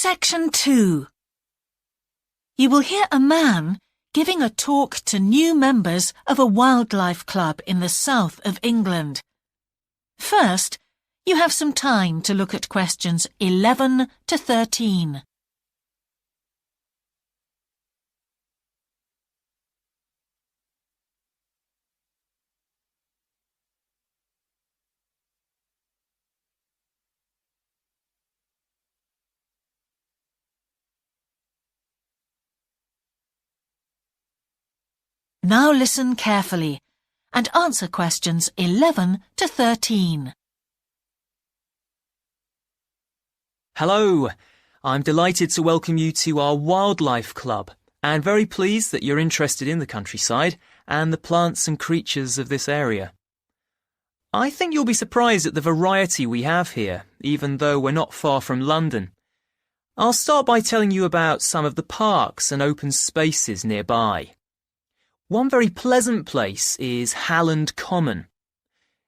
Section 2. You will hear a man giving a talk to new members of a wildlife club in the south of England. First, you have some time to look at questions 11 to 13. Now listen carefully and answer questions 11 to 13. Hello, I'm delighted to welcome you to our wildlife club and very pleased that you're interested in the countryside and the plants and creatures of this area. I think you'll be surprised at the variety we have here, even though we're not far from London. I'll start by telling you about some of the parks and open spaces nearby. One very pleasant place is Halland Common.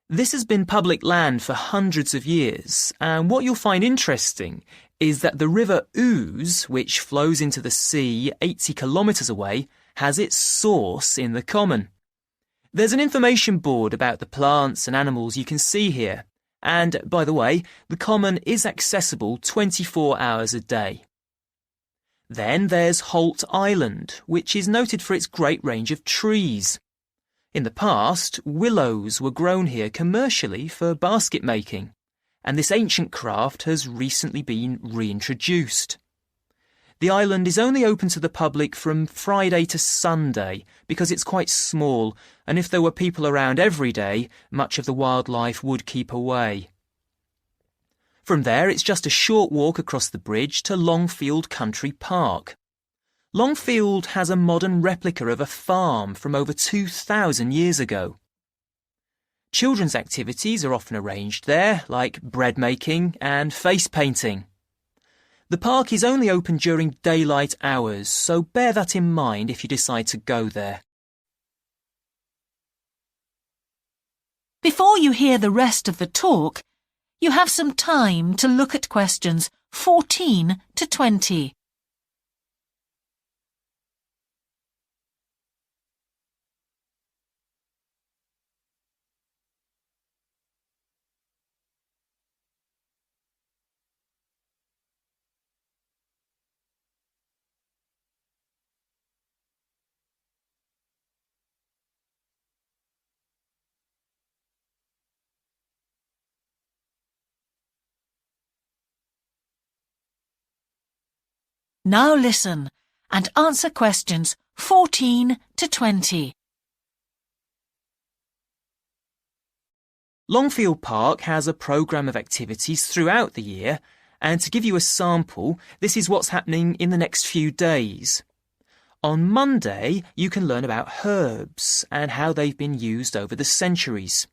This has been public land for hundreds of years, and what you'll find interesting is that the River Ouse, which flows into the sea 80 kilometres away, has its source in the common. There's an information board about the plants and animals you can see here, and, by the way, the common is accessible 24 hours a day. Then there's Holt Island, which is noted for its great range of trees. In the past, willows were grown here commercially for basket making, and this ancient craft has recently been reintroduced. The island is only open to the public from Friday to Sunday because it's quite small, and if there were people around every day, much of the wildlife would keep away. From there, it's just a short walk across the bridge to Longfield Country Park. Longfield has a modern replica of a farm from over 2,000 years ago. Children's activities are often arranged there, like bread making and face painting. The park is only open during daylight hours, so bear that in mind if you decide to go there. Before you hear the rest of the talk, you have some time to look at questions 14 to 20. Now listen and answer questions 14 to 20. Longfield Park has a programme of activities throughout the year, and to give you a sample, this is what's happening in the next few days. On Monday, you can learn about herbs and how they've been used over the centuries.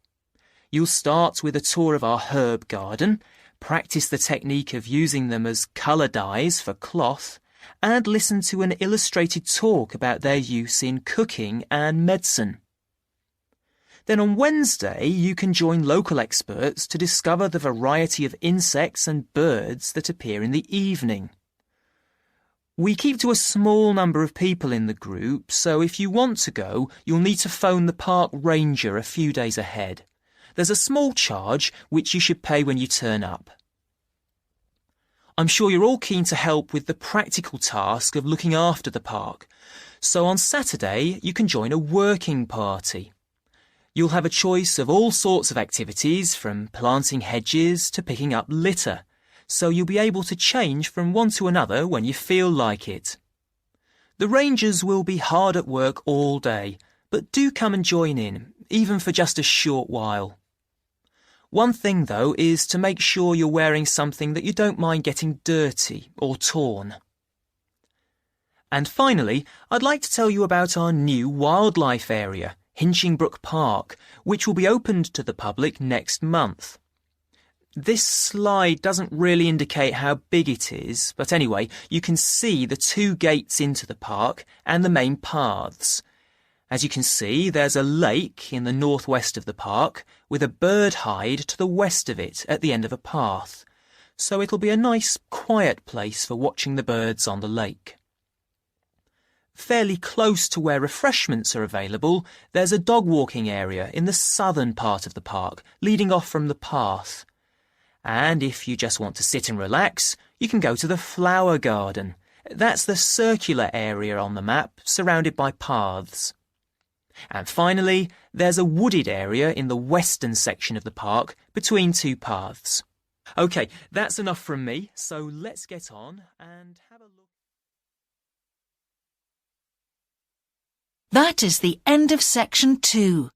You'll start with a tour of our herb garden, practice the technique of using them as colour dyes for cloth, and listen to an illustrated talk about their use in cooking and medicine. Then on Wednesday, you can join local experts to discover the variety of insects and birds that appear in the evening. We keep to a small number of people in the group, so if you want to go, you'll need to phone the park ranger a few days ahead. There's a small charge which you should pay when you turn up. I'm sure you're all keen to help with the practical task of looking after the park, so on Saturday you can join a working party. You'll have a choice of all sorts of activities, from planting hedges to picking up litter, so you'll be able to change from one to another when you feel like it. The rangers will be hard at work all day, but do come and join in, even for just a short while. One thing, though, is to make sure you're wearing something that you don't mind getting dirty or torn. And finally, I'd like to tell you about our new wildlife area, Hinchingbrook Park, which will be opened to the public next month. This slide doesn't really indicate how big it is, but anyway, you can see the two gates into the park and the main paths. As you can see, there's a lake in the northwest of the park with a bird hide to the west of it at the end of a path. so it'll be a nice, quiet place for watching the birds on the lake. Fairly close to where refreshments are available, there's a dog walking area in the southern part of the park, leading off from the path. And if you just want to sit and relax, you can go to the flower garden. That's the circular area on the map, surrounded by paths. And finally, there's a wooded area in the western section of the park, between two paths. OK, that's enough from me, so let's get on and have a look. That is the end of section 2.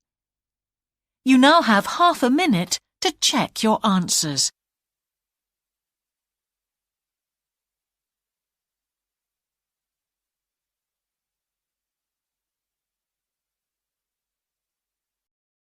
You now have half a minute to check your answers.